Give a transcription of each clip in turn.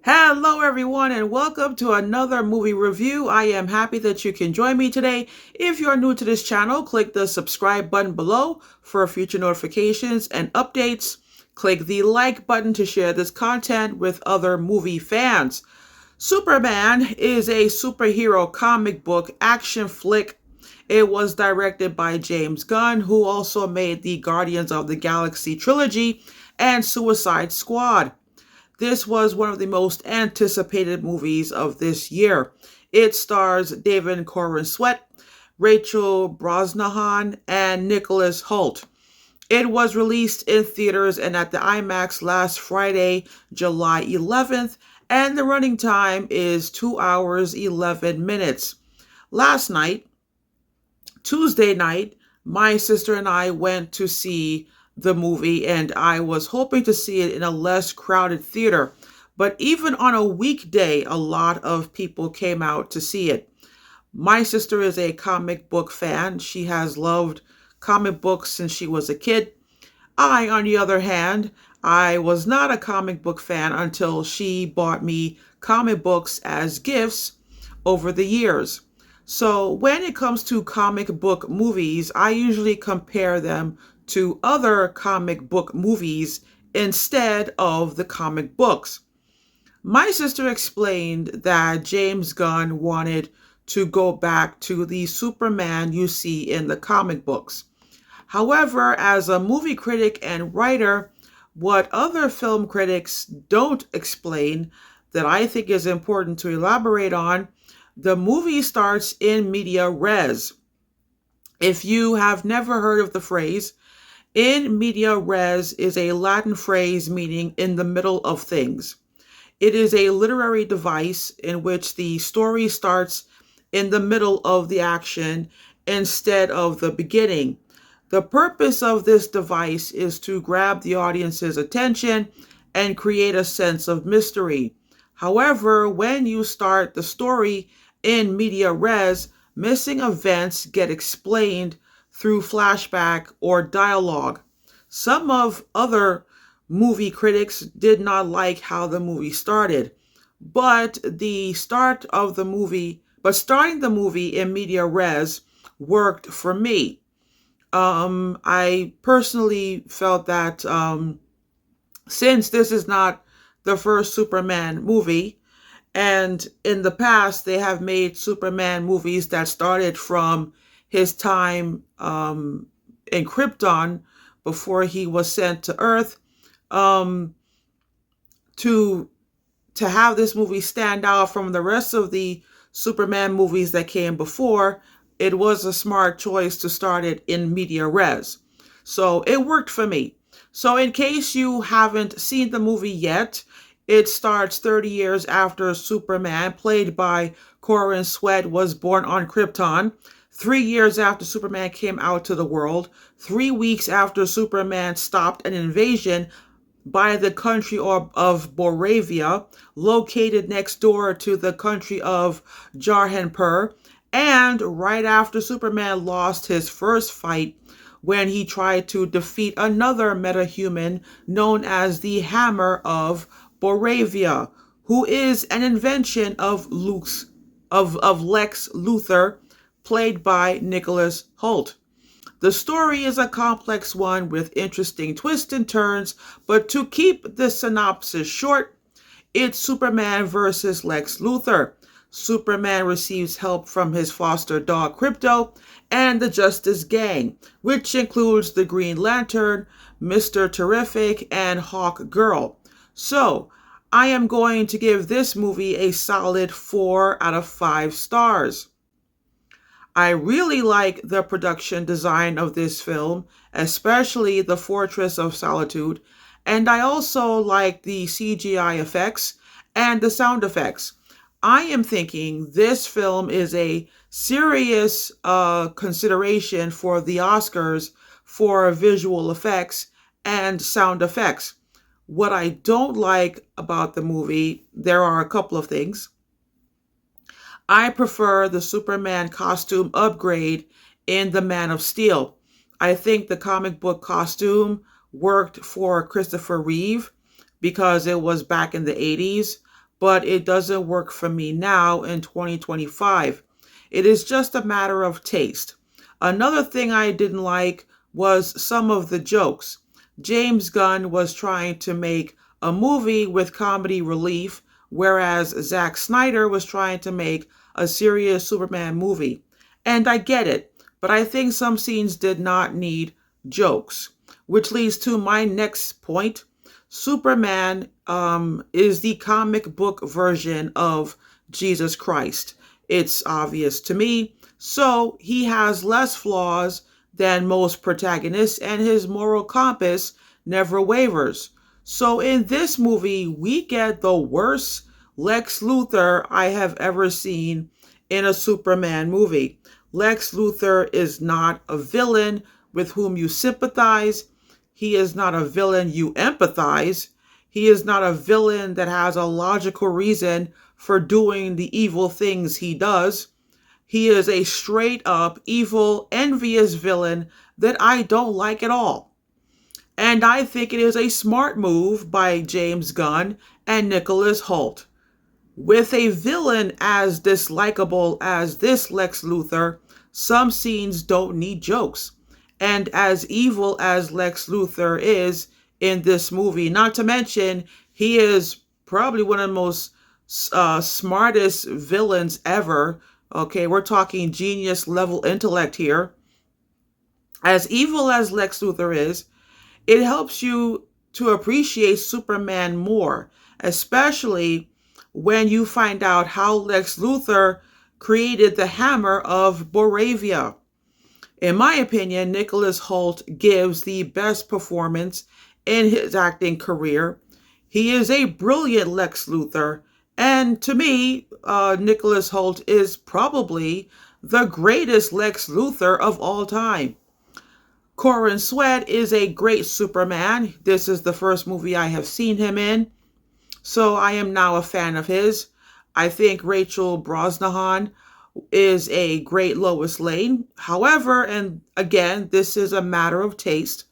Hello, everyone, and welcome to another movie review. I am happy that you can join me today. If you're new to this channel, click the subscribe button below for future notifications and updates. Click the like button to share this content with other movie fans. Superman is a superhero comic book action flick. It was directed by James Gunn, who also made the Guardians of the Galaxy trilogy and Suicide Squad. This was one of the most anticipated movies of this year. It stars David Corrin Sweat, Rachel Brosnahan, and Nicholas Hoult. It was released in theaters and at the IMAX last Friday, July 11th, and the running time is 2 hours 11 minutes. Last night, Tuesday night, my sister and I went to see the movie, and I was hoping to see it in a less crowded theater. But even on a weekday, a lot of people came out to see it. My sister is a comic book fan. She has loved comic books since she was a kid. I, on the other hand, I was not a comic book fan until she bought me comic books as gifts over the years. So when it comes to comic book movies, I usually compare them to other comic book movies instead of the comic books. My sister explained that James Gunn wanted to go back to the Superman you see in the comic books. However, as a movie critic and writer, what other film critics don't explain that I think is important to elaborate on, the movie starts in media res. If you have never heard of the phrase, in media res is a Latin phrase meaning in the middle of things. It is a literary device in which the story starts in the middle of the action instead of the beginning. The purpose of this device is to grab the audience's attention and create a sense of mystery. However, when you start the story in media res, missing events get explained through flashback or dialogue. Some of other movie critics did not like how the movie started, but starting the movie in media res worked for me. I personally felt that since this is not the first Superman movie, and in the past they have made Superman movies that started from his time in Krypton before he was sent to Earth, um, to have this movie stand out from the rest of the Superman movies that came before, it was a smart choice to start it in media res. So it worked for me. So in case you haven't seen the movie yet, it starts 30 years after Superman, played by Corrin Sweat, was born on Krypton, 3 years after Superman came out to the world, 3 weeks after Superman stopped an invasion by the country of Boravia, located next door to the country of Jarhanpur, and right after Superman lost his first fight when he tried to defeat another metahuman known as the Hammer of Boravia, who is an invention of Lex Luthor, played by Nicholas Hoult. The story is a complex one with interesting twists and turns, but to keep the synopsis short, it's Superman versus Lex Luthor. Superman receives help from his foster dog Krypto and the Justice Gang, which includes the Green Lantern, Mr. Terrific, and Hawk Girl. So, I am going to give this movie a solid 4 out of 5 stars. I really like the production design of this film, especially the Fortress of Solitude, and I also like the CGI effects and the sound effects. I am thinking this film is a serious consideration for the Oscars for visual effects and sound effects. What I don't like about the movie, there are a couple of things. I prefer the Superman costume upgrade in The Man of Steel. I think the comic book costume worked for Christopher Reeve because it was back in the 80s, but it doesn't work for me now in 2025. It is just a matter of taste. Another thing I didn't like was some of the jokes. James Gunn was trying to make a movie with comedy relief, whereas Zack Snyder was trying to make a serious Superman movie. And I get it, but I think some scenes did not need jokes. Which leads to my next point. Superman is the comic book version of Jesus Christ. It's obvious to me. So he has less flaws than most protagonists, and his moral compass never wavers. So in this movie, we get the worst Lex Luthor I have ever seen in a Superman movie. Lex Luthor is not a villain with whom you sympathize. He is not a villain you empathize. He is not a villain that has a logical reason for doing the evil things he does. He is a straight up evil, envious villain that I don't like at all. And I think it is a smart move by James Gunn and Nicholas Hoult. With a villain as dislikable as this Lex Luthor, some scenes don't need jokes. And as evil as Lex Luthor is in this movie, not to mention, he is probably one of the most smartest villains ever. Okay, we're talking genius level intellect here. As evil as Lex Luthor is, it helps you to appreciate Superman more, especially when you find out how Lex Luthor created the hammer of Boravia. In my opinion, Nicholas Hoult gives the best performance in his acting career. He is a brilliant Lex Luthor, and to me, Nicholas Hoult is probably the greatest Lex Luthor of all time. Corin Sweat is a great Superman. This is the first movie I have seen him in, so I am now a fan of his. I think Rachel Brosnahan is a great Lois Lane. However, and again, this is a matter of taste,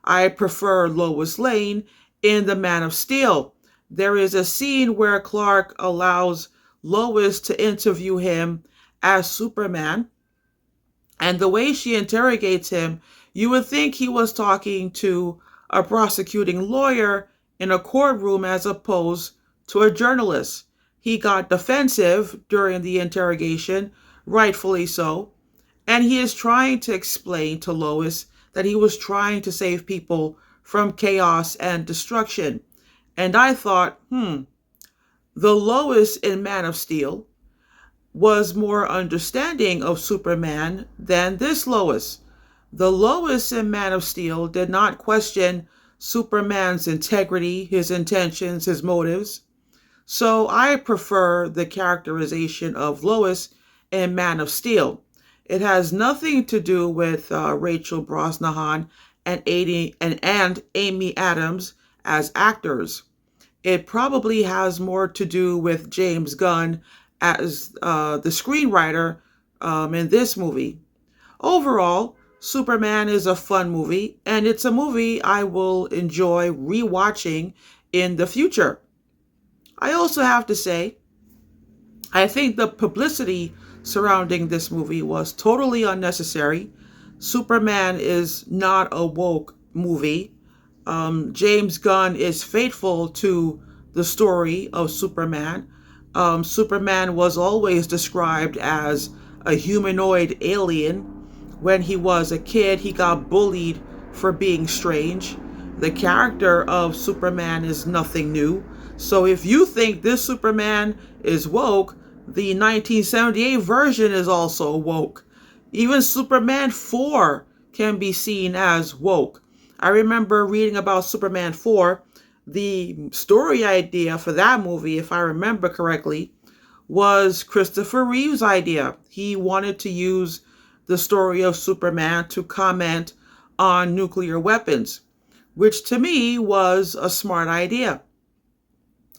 I prefer Lois Lane in The Man of Steel. There is a scene where Clark allows Lois to interview him as Superman, and the way she interrogates him, you would think he was talking to a prosecuting lawyer in a courtroom as opposed to a journalist. He got defensive during the interrogation, rightfully so, and he is trying to explain to Lois that he was trying to save people from chaos and destruction. And I thought, the Lois in Man of Steel was more understanding of Superman than this Lois. The Lois in Man of Steel did not question Superman's integrity, his intentions, his motives. So I prefer the characterization of Lois in Man of Steel. It has nothing to do with Rachel Brosnahan and Amy Adams as actors. It probably has more to do with James Gunn as the screenwriter in this movie. Overall, Superman is a fun movie, and it's a movie I will enjoy rewatching in the future. I also have to say, I think the publicity surrounding this movie was totally unnecessary. Superman is not a woke movie. James Gunn is faithful to the story of Superman. Superman was always described as a humanoid alien. When he was a kid, he got bullied for being strange. The character of Superman is nothing new. So if you think this Superman is woke, the 1978 version is also woke. Even Superman 4 can be seen as woke. I remember reading about Superman 4. The story idea for that movie, if I remember correctly, was Christopher Reeve's idea. He wanted to use the story of Superman to comment on nuclear weapons, which to me was a smart idea.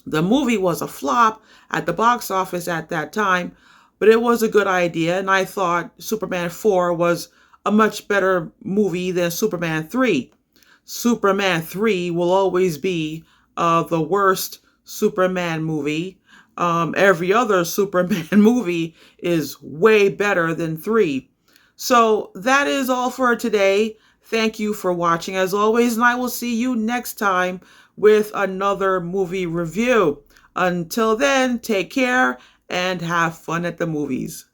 The movie was a flop at the box office at that time, but it was a good idea, and I thought Superman 4 was a much better movie than Superman 3. Superman 3 will always be the worst Superman movie. every other Superman movie is way better than 3. So that is all for today. Thank you for watching as always, and I will see you next time with another movie review. Until then, take care and have fun at the movies.